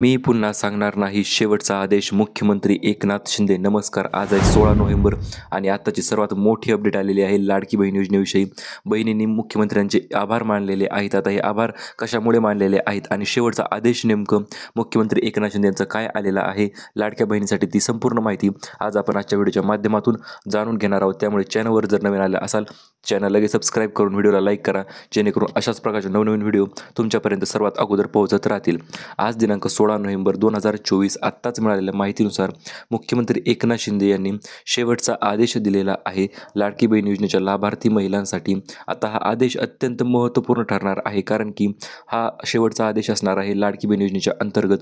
मी पुन्हा सांगणार नाही शेवटचा आदेश मुख्यमंत्री एकनाथ शिंदे. नमस्कार. आज आहे 16 नोव्हेंबर आणि आताची सर्वात मोठी अपडेट आलेली आहे लाडकी बहीण योजनेविषयी. बहिणींनी मुख्यमंत्र्यांचे आभार मानलेले आहेत. आता हे आभार कशामुळे मानलेले आहेत आणि शेवटचा आदेश नेमकं मुख्यमंत्री एकनाथ शिंदे यांचं काय आलेला आहे लाडक्या बहिणीसाठी, ती संपूर्ण माहिती आज आपण आजच्या व्हिडिओच्या माध्यमातून जाणून घेणार आहोत. त्यामुळे चॅनलवर जर नवीन आले असाल चॅनल लगेच सबस्क्राईब करून व्हिडिओला लाईक करा, जेणेकरून अशाच प्रकारचे नवनवीन व्हिडिओ तुमच्यापर्यंत सर्वात अगोदर पोहोचत राहतील. आज दिनांक 16 नोव्हेंबर 2024 आत्ताच मिळालेल्या माहितीनुसार मुख्यमंत्री एकनाथ शिंदे यांनी शेवटचा आदेश दिलेला आहे लाडकी बहीण योजनेच्या लाभार्थी महिलांसाठी. आता हा आदेश अत्यंत महत्त्वपूर्ण ठरणार आहे, कारण की हा शेवटचा आदेश असणार आहे लाडकी बहीण योजनेच्या अंतर्गत.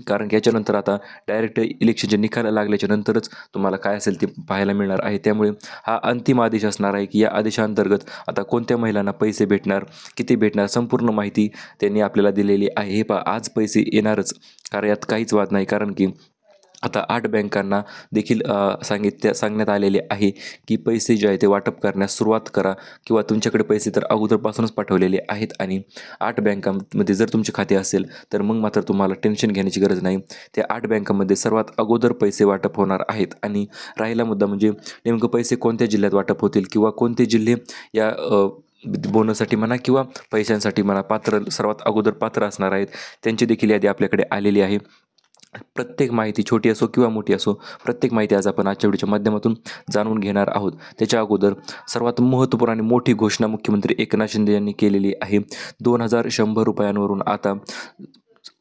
कारण की याच्यानंतर आता डायरेक्ट इलेक्शनचे निकाल लागल्याच्या नंतरच तुम्हाला काय असेल ते पाहायला मिळणार आहे. त्यामुळे हा अंतिम आदेश असणार आहे की या आदेशाअंतर्गत आता कोणत्या महिलांना पैसे भेटणार, किती भेटणार, संपूर्ण माहिती त्यांनी आपल्याला दिलेली आहे. हे पहा, आज पैसे येणारच, कारण यात काहीच वाद नाही. कारण की आता 8 बँकांना देखील सांगण्यात आलेले आहे की पैसे जे आहे ते वाटप करण्यास सुरुवात करा, किंवा तुमच्याकडे पैसे तर अगोदरपासूनच पाठवलेले आहेत. आणि 8 बँकांमध्ये जर तुमचे खाते असेल तर मग मात्र तुम्हाला टेन्शन घेण्याची गरज नाही. त्या 8 बँकांमध्ये सर्वात अगोदर पैसे वाटप होणार आहेत. आणि राहिला मुद्दा म्हणजे नेमकं पैसे कोणत्या जिल्ह्यात वाटप होतील, किंवा कोणते जिल्हे या बोनससाठी म्हणा किंवा पैशांसाठी म्हणा सर्वात अगोदर पात्र असणार आहेत, त्यांची देखील यादी आपल्याकडे आलेली आहे. प्रत्येक माहिती छोटी असो किंवा मोठी असो, प्रत्येक माहिती आज आपण आजच्या व्हिडिओच्या माध्यमातून जाणून घेणार आहोत. त्याच्या अगोदर सर्वात महत्त्वपूर्ण आणि मोठी घोषणा मुख्यमंत्री एकनाथ शिंदे यांनी केलेली आहे. 2100 रुपयांवरून आता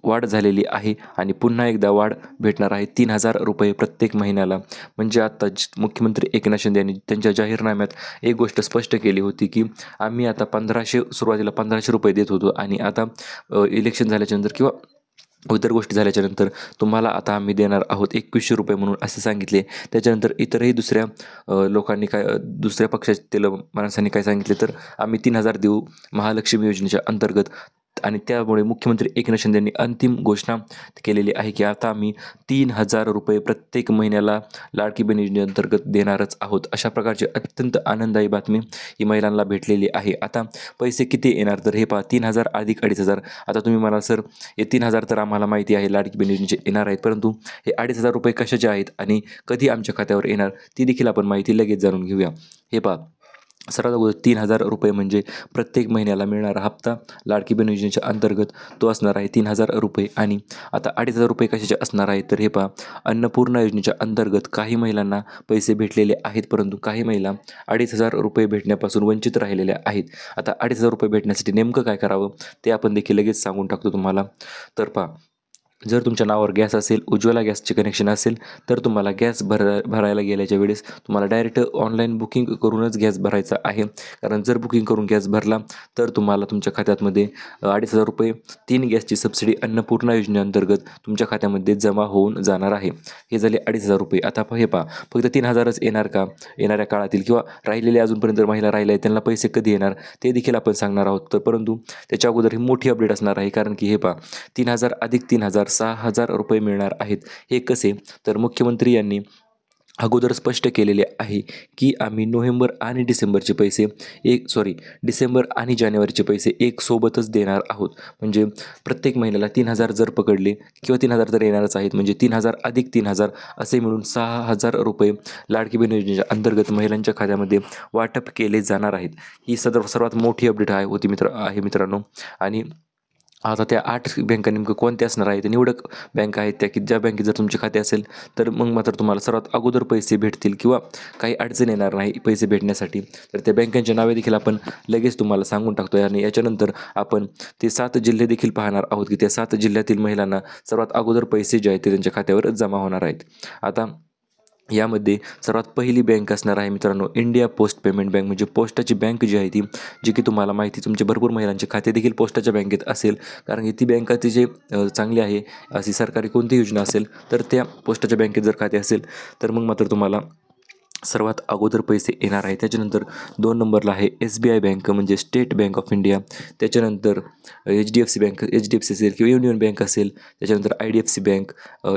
वाढ झालेली आहे आणि पुन्हा एकदा वाढ भेटणार आहे 3000 रुपये प्रत्येक महिन्याला. म्हणजे आता मुख्यमंत्री एकनाथ शिंदे यांनी त्यांच्या जाहीरनाम्यात एक गोष्ट स्पष्ट केली होती की आम्ही आता सुरुवातीला 1500 रुपये देत होतो, आणि आता इलेक्शन झाल्याच्यानंतर किंवा इतर गोष्टी झाल्याच्यानंतर तुम्हाला आता आम्ही देणार आहोत 2100 रुपये म्हणून असे सांगितले. त्याच्यानंतर इतरही दुसऱ्या पक्षातील माणसांनी काय सांगितले, तर आम्ही 3000 देऊ महालक्ष्मी योजनेच्या अंतर्गत. आणि त्यामुळे मुख्यमंत्री एकनाथ शिंदे यांनी अंतिम घोषणा केलेली आहे की आता आम्ही 3000 रुपये प्रत्येक महिन्याला लाडकी बहीण योजनेअंतर्गत देणारच आहोत. अशा प्रकारची अत्यंत आनंददायी बातमी ही महिलांना भेटलेली आहे. आता पैसे किती येणार, तर हे पहा, 3000 अधिक 2500. आता तुम्ही म्हणाल सर, हे 3000 तर आम्हाला माहिती आहे लाडकी बहीण योजनेचे येणार आहेत, परंतु हे 2500 रुपये कशाचे आहेत आणि कधी आमच्या खात्यावर येणार, ती देखील आपण माहिती लगेच जाणून घेऊया. हे पहा, सर्वात अगोदर 3000 रुपये म्हणजे प्रत्येक महिन्याला मिळणारा हप्ता लाडकी बहीण योजनेच्या अंतर्गत तो असणार आहे 3000 रुपये. आणि आता 2500 रुपये कशाचे असणार आहेत, तर हे पहा, अन्नपूर्णा योजनेच्या अंतर्गत काही महिलांना पैसे भेटलेले आहेत, परंतु काही महिला 2500 रुपये भेटण्यापासून वंचित राहिलेल्या आहेत. आता 2500 रुपये भेटण्यासाठी नेमकं काय करावं ते आपण देखील लगेच सांगून टाकतो तुम्हाला. तर पहा, जर तुमच्या नावावर गॅस असेल, उज्ज्वला गॅसचे कनेक्शन असेल, तर तुम्हाला गॅस भरायला गेल्याच्या वेळेस तुम्हाला डायरेक्ट ऑनलाईन बुकिंग करूनच गॅस भरायचा आहे. कारण जर बुकिंग करून गॅस भरला तर तुम्हाला तुमच्या खात्यामध्ये 2500 रुपये 3 गॅसची सबसिडी अन्नपूर्णा योजनेअंतर्गत तुमच्या खात्यामध्ये जमा होऊन जाणार आहे. हे झाले 2500 रुपये. आता हे पहा, फक्त 3000च येणार का येणाऱ्या काळातील, किंवा राहिलेले अजूनपर्यंत महिला राहिल्या आहेत त्यांना पैसे कधी येणार ते देखील आपण सांगणार आहोत. तर परंतु त्याच्या अगोदर ही मोठी अपडेट असणार आहे, कारण की हे पहा, 3000 अधिक 3000 6000 रुपये मिळणार आहेत. हे कसे, तर मुख्यमंत्री यांनी अगोदर स्पष्ट केलेले आहे की आम्ही नोव्हेंबर आणि डिसेंबरचे पैसे डिसेंबर आणि जानेवारीचे पैसे एक सोबतच देणार आहोत. म्हणजे प्रत्येक महिन्याला 3000 जर पकडले, किंवा 3000 तर येणारच आहेत, म्हणजे 3000 अधिक 3000 असे मिळून 6000 रुपये लाडकी बहीण योजनेच्या अंतर्गत महिलांच्या खात्यामध्ये वाटप केले जाणार आहेत. ही सर्वात मोठी अपडेट होती मित्रांनो. आणि आता त्या 8 बँका नेमकं कोणत्या असणार आहेत, निवडक बँका आहेत त्या, की ज्या बँकेत जर तुमचे खाते असेल तर मग मात्र तुम्हाला सर्वात अगोदर पैसे भेटतील, किंवा काही अडचण येणार नाही पैसे भेटण्यासाठी. तर त्या बँकांच्या नावे देखील आपण लगेच तुम्हाला सांगून टाकतो. आणि याच्यानंतर आपण ते 7 जिल्हे देखील पाहणार आहोत की त्या 7 जिल्ह्यातील महिलांना सर्वात अगोदर पैसे जे आहेत ते त्यांच्या खात्यावर जमा होणार आहेत. आता यामध्ये सर्वात पहिली बँक असणार आहे मित्रांनो इंडिया पोस्ट पेमेंट बँक. म्हणजे पोस्टाची बँक जी आहे ती, जी की तुम्हाला माहिती, तुमचे भरपूर महिलांचे खाते देखील पोस्टाच्या बँकेत असेल, कारण की ती बँक अतिशय चांगली आहे. अशी सरकारी कोणती योजना असेल तर त्या पोस्टाच्या बँकेत जर खाते असेल तर मग मात्र तुम्हाला सर्वात अगोदर पैसे येणार आहे. त्याच्यानंतर 2 नंबरला आहे SBI बँक, म्हणजे स्टेट बँक ऑफ इंडिया. त्याच्यानंतर HDFC बँक, HDFC असेल किंवा युनियन बँक असेल. त्याच्यानंतर IDFC bank,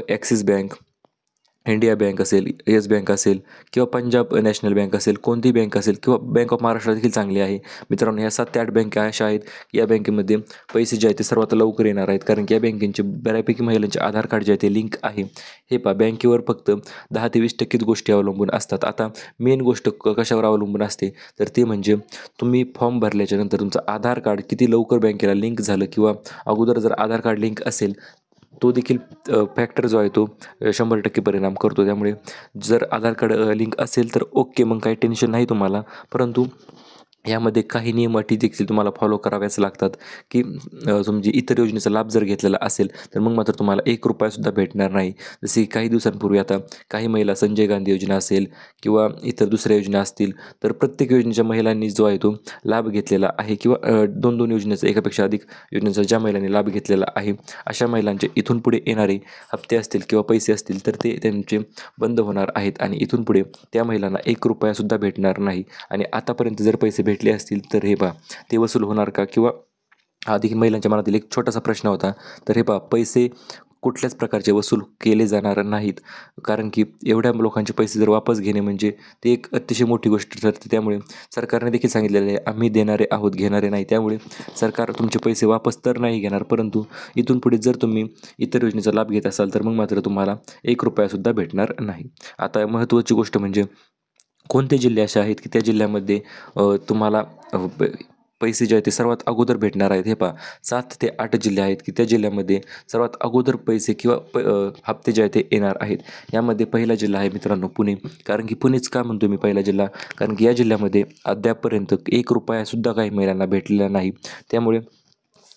axis bank, India bank असेल, येस बँक असेल किंवा पंजाब नॅशनल बँक असेल, कोणतीही बँक असेल किंवा बँक ऑफ महाराष्ट्र देखील चांगली आहे. मित्रांनो, ह्या 7 ते 8 बँका अशा आहेत की या बँकेमध्ये पैसे जे आहेत ते सर्वात लवकर येणार आहेत. कारण की या बँकेचे बऱ्यापैकी महिलांचे आधार कार्ड जे आहे ते लिंक आहे. हे पहा, बँकेवर फक्त 10 ते 20% गोष्टी अवलंबून असतात. आता मेन गोष्ट कशावर अवलंबून असते, तर ते म्हणजे तुम्ही फॉर्म भरल्याच्या नंतर तुमचं आधार कार्ड किती लवकर बँकेला लिंक झालं किंवा अगोदर जर आधार कार्ड लिंक असेल, तो देखील फॅक्टर जो आहे तो 100% परिणाम करतो. त्यामुळे जर आधार कार्ड लिंक असेल तर ओके, मग काही टेन्शन नाही तुम्हाला. परंतु यामध्ये काही नियम अटी देखील तुम्हाला फॉलो कराव्याच लागतात की तुमची इतर योजनेचा लाभ जर घेतलेला असेल तर मग मात्र तुम्हाला ₹1 भेटणार नाही. जसे की काही दिवसांपूर्वी आता काही महिला संजय गांधी योजना असेल किंवा इतर दुसऱ्या योजना असतील, तर प्रत्येक योजनेच्या महिलांनी जो आहे तो लाभ घेतलेला आहे किंवा 2-2 योजनेचा, एकापेक्षा अधिक योजनेचा ज्या महिलांनी लाभ घेतलेला आहे, अशा महिलांचे इथून पुढे येणारे हप्ते असतील किंवा पैसे असतील तर ते त्यांचे बंद होणार आहेत आणि इथून पुढे त्या महिलांना ₹1 भेटणार नाही. आणि आतापर्यंत जर पैसे भेटले असतील तर हे पहा, ते वसूल होणार का? किंवा हा देखील महिलांच्या मनातील एक छोटासा प्रश्न होता. तर हे पहा, पैसे कुठल्याच प्रकारचे वसूल केले जाणार नाहीत. कारण की एवढ्या लोकांचे पैसे जर वापस घेणे म्हणजे ते एक अतिशय मोठी गोष्ट ठरते. त्यामुळे सरकारने देखील सांगितलेलं आहे, आम्ही देणारे आहोत, घेणारे नाही. त्यामुळे सरकार तुमचे पैसे वापस तर नाही घेणार, परंतु इथून पुढे जर तुम्ही इतर योजनेचा लाभ घेत असाल तर मग मात्र तुम्हाला ₹1 भेटणार नाही. आता महत्त्वाची गोष्ट म्हणजे कोणते जिल्हे असे आहेत की त्या जिल्ह्यामध्ये तुम्हाला पैसे जे आहेत ते सर्वात अगोदर भेटणार आहेत. हे पहा, 7 ते 8 जिल्हे आहेत की त्या जिल्ह्यामध्ये सर्वात अगोदर पैसे किंवा हप्ते जे आहेत ते येणार आहेत. यामध्ये पहिला जिल्हा आहे मित्रांनो पुणे. कारण की पुणेच का म्हणतो मी पहिला जिल्हा? कारण की या जिल्ह्यामध्ये अद्यापपर्यंत ₹1 काही महिलांना भेटलेला नाही. त्यामुळे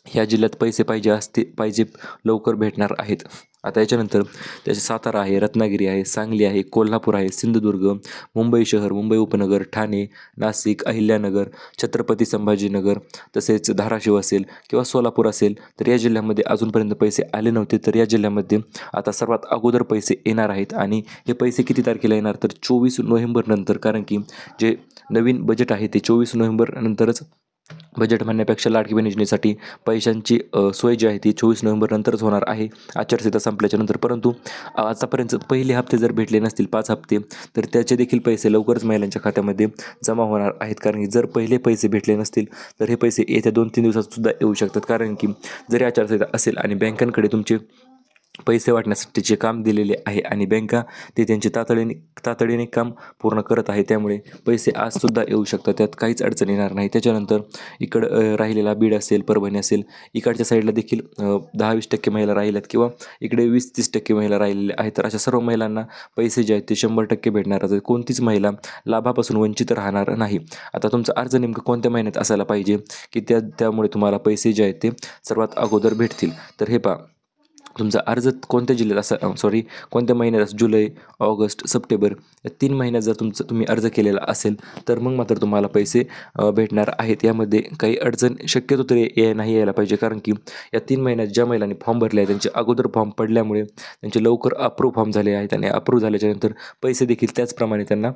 ह्या जिल्ह्यात पैसे पाहिजे लवकर भेटणार आहेत. आता याच्यानंतर त्याचे सातारा आहे, रत्नागिरी आहे, सांगली आहे, कोल्हापूर आहे, सिंधुदुर्ग, मुंबई शहर, मुंबई उपनगर, ठाणे, नाशिक, अहिल्यानगर, छत्रपती संभाजीनगर, तसेच धाराशिव असेल किंवा सोलापूर असेल, तर या जिल्ह्यामध्ये अजूनपर्यंत पैसे आले नव्हते. तर या जिल्ह्यामध्ये आता सर्वात अगोदर पैसे येणार आहेत आणि हे पैसे किती तारखेला येणार, तर 24 नोव्हेंबर नंतर. कारण की जे नवीन बजेट आहे ते 24 नोव्हेंबर नंतरच, बजेट म्हणण्यापेक्षा लाडकी बहीण योजनेसाठी पैशांची सोय जी आहे ती 24 नोव्हेंबर नंतरच होणार आहे, आचारसंहिता संपल्याच्या नंतर. परंतु आतापर्यंत पहिले हप्ते जर भेटले नसतील, 5 हप्ते, तर त्याचे देखील पैसे लवकरच महिलांच्या खात्यामध्ये जमा होणार आहेत. कारण की जर पहिले पैसे भेटले नसतील तर हे पैसे येत्या 2-3 दिवसात सुद्धा येऊ शकतात. कारण की जरी आचारसंहिता असेल आणि बँकांकडे तुमचे पैसे वाटण्यासाठीचे काम दिलेले आहे आणि बँका ते त्यांचे तातडीने काम पूर्ण करत आहे. त्यामुळे पैसे आजसुद्धा येऊ शकतात, त्यात काहीच अडचण येणार नाही. त्याच्यानंतर इकडं राहिलेला बीड असेल, परभणी असेल, इकडच्या साईडला देखील 10-20% महिला राहिल्यात किंवा इकडे 20-30% महिला राहिलेल्या आहेत. तर अशा सर्व महिलांना पैसे जे आहेत ते 100% भेटणार आहेत. कोणतीच महिला लाभापासून वंचित राहणार नाही. आता तुमचा अर्ज नेमकं कोणत्या महिन्यात असायला पाहिजे की त्यामुळे तुम्हाला पैसे जे आहेत ते सर्वात अगोदर भेटतील. तर हे पहा, तुमचा अर्ज कोणत्या जिल्ह्यात कोणत्या महिन्यात जुलै, ऑगस्ट, सप्टेंबर या 3 महिन्यात जर तुम्ही अर्ज केलेला असेल तर मग मात्र तुम्हाला पैसे भेटणार आहेत. यामध्ये काही अडचण शक्यतो तरी नाही यायला पाहिजे. कारण की या 3 महिन्यात ज्या महिलांनी फॉर्म भरले आहेत त्यांचे अगोदर फॉर्म पडल्यामुळे त्यांचे लवकर अप्रूव्ह फॉर्म झाले आहेत आणि अप्रूव्ह झाल्याच्यानंतर पैसे देखील त्याचप्रमाणे त्यांना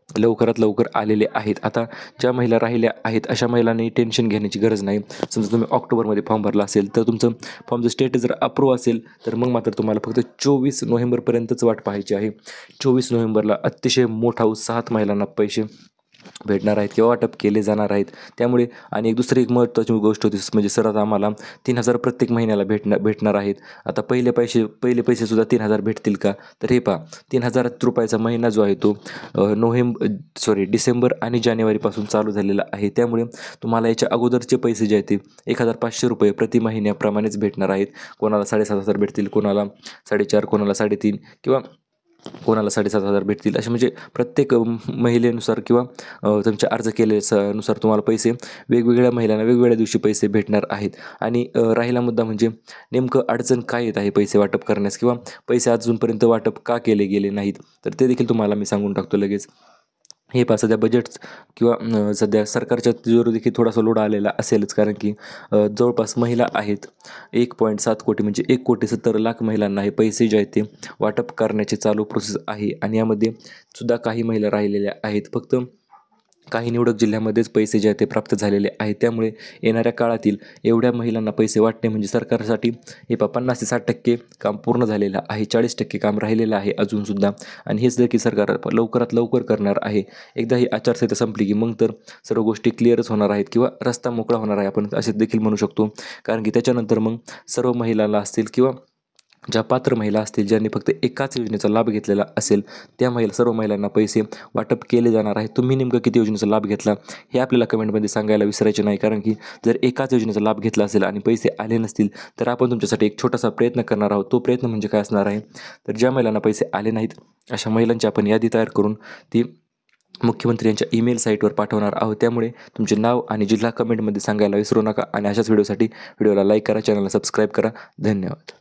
लवकरात लवकर आलेले आहेत. आता ज्या महिला राहिल्या आहेत अशा महिलांनी टेन्शन घेण्याची गरज नाही. समजा तुम्ही ऑक्टोबरमध्ये फॉर्म भरला असेल तर तुमचं फॉर्मचं स्टेटस जर अप्रूव्ह असेल तर मग मात्र तुम्हाला फक्त 24 नोव्हेंबरपर्यंतच वाट पाहायची आहे. 24 नोव्हेंबरला अतिशय मोठा उत्साहात महिलांना पैसे भेटणार आहेत किंवा वाटप केले जाणार आहेत. त्यामुळे आणि एक महत्त्वाची गोष्ट होती म्हणजे सर आम्हाला 3,000 प्रत्येक महिन्याला भेटणार आहेत. आता पहिले पैसेसुद्धा 3,000 भेटतील का? तर हे पहा, ₹3,000 महिना जो आहे तो डिसेंबर आणि जानेवारीपासून चालू झालेला आहे. त्यामुळे तुम्हाला याच्या अगोदरचे पैसे जे आहेत ते ₹1,500 प्रति महिन्याप्रमाणेच भेटणार आहेत. कोणाला 7,500 भेटतील, कोणाला 4,500, कोणाला 3,500 किंवा कोणाला 7,500 भेटतील. असे म्हणजे प्रत्येक महिलेनुसार किंवा तुमच्या अर्ज केल्यानुसार तुम्हाला पैसे वेगवेगळ्या महिलांना वेगवेगळ्या दिवशी पैसे भेटणार आहेत. आणि राहिला मुद्दा म्हणजे नेमकं अडचण काय येत आहे पैसे वाटप करण्यास किंवा पैसे अजूनपर्यंत वाटप का केले गेले नाहीत, तर ते देखील तुम्हाला मी सांगून टाकतो लगेच. हे पहा, सध्या बजेट किंवा सध्या सरकारच्या तिजोरीवर देखील थोडासा लोड आलेला असेलच. कारण की जवळपास महिला आहेत 1.7 कोटी, म्हणजे 1,70,00,000 महिलांना हे पैसे जे आहेत ते वाटप करण्याची चालू प्रोसेस आहे. आणि यामध्ये सुद्धा काही महिला राहिलेल्या आहेत. फक्त काही निवडक जिल्ह्यामध्येच पैसे जे आहेत ते प्राप्त झालेले आहेत. त्यामुळे येणाऱ्या काळातील एवढ्या महिलांना पैसे वाटणे म्हणजे सरकारसाठी हे 50 ते 60% काम पूर्ण झालेलं आहे. 40% काम राहिलेलं आहे अजूनसुद्धा आणि हेच देखील सरकार लवकरात लवकर करणार आहे. एकदा ही आचारसंहिता संपली की मग तर सर्व गोष्टी क्लिअरच होणार आहेत किंवा रस्ता मोकळा होणार आहे आपण असे देखील म्हणू शकतो. कारण की त्याच्यानंतर मग सर्व महिलांना असतील किंवा ज्या पात्र महिला असतील ज्यांनी फक्त एकाच योजनेचा लाभ घेतलेला असेल त्या सर्व महिलांना पैसे वाटप केले जाणार आहे. तुम्ही नेमकं किती योजनेचा लाभ घेतला हे आपल्याला कमेंटमध्ये सांगायला विसरायचे नाही. कारण की जर एकाच योजनेचा लाभ घेतला असेल आणि पैसे आले नसतील तर आपण तुमच्यासाठी एक छोटासा प्रयत्न करणार आहोत. तो प्रयत्न म्हणजे काय असणार आहे तर ज्या महिलांना पैसे आले नाहीत अशा महिलांची आपण यादी तयार करून ती मुख्यमंत्री यांच्या ईमेल साईटवर पाठवणार आहोत. त्यामुळे तुमचे नाव आणि जिल्हा कमेंटमध्ये सांगायला विसरू नका आणि अशाच व्हिडिओसाठी व्हिडिओला लाईक करा, चॅनलला सबस्क्राईब करा. धन्यवाद.